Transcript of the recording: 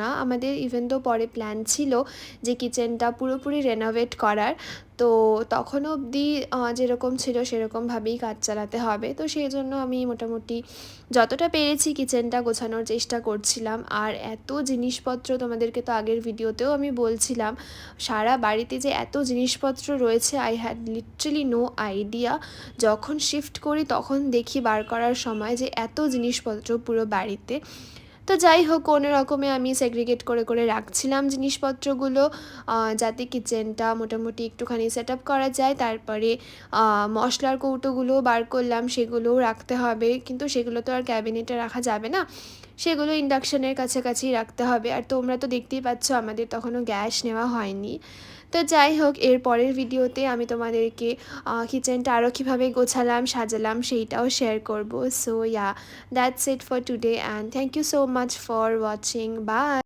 না। আমাদের ইভেন তো পরে প্ল্যান ছিল যে কিচেনটা পুরোপুরি রেনোভেট করার, তো তখনও অবধি যেরকম ছিল সেরকমভাবেই কাজ চালাতে হবে। তো সেই জন্য আমি মোটামুটি যতটা পেরেছি কিচেনটা গোছানোর চেষ্টা করছিলাম। আর এত জিনিসপত্র, তোমাদেরকে তো আগের ভিডিওতেও আমি বলছিলাম, সারা বাড়িতে যে এত জিনিসপত্র রয়েছে, I had literally no idea. যখন শিফট করি তখন দেখি বার করার সময় যে এত জিনিসপত্র পুরো বাড়িতে। তো যাই হোক, কোনো রকমে আমি সেগ্রিগেট করে করে রাখছিলাম জিনিসপত্রগুলো, যাতে কিচেনটা মোটামুটি একটুখানি সেট আপ করা যায়। তারপরে মশলার কৌটোগুলোও বার করলাম, সেগুলোও রাখতে হবে, কিন্তু সেগুলো তো আর ক্যাবিনেটে রাখা যাবে না, সেগুলো ইন্ডাকশানের কাছাকাছি রাখতে হবে। আর তোমরা তো দেখতেই পাচ্ছ আমাদের তখনও গ্যাস নেওয়া হয়নি। তো যাই হোক, এর পরের ভিডিওতে আমি তোমাদেরকে কিচেনটা আরও কীভাবে গোছালাম সাজালাম সেইটাও শেয়ার করব। So yeah, that's it for today and thank you so much for watching. By.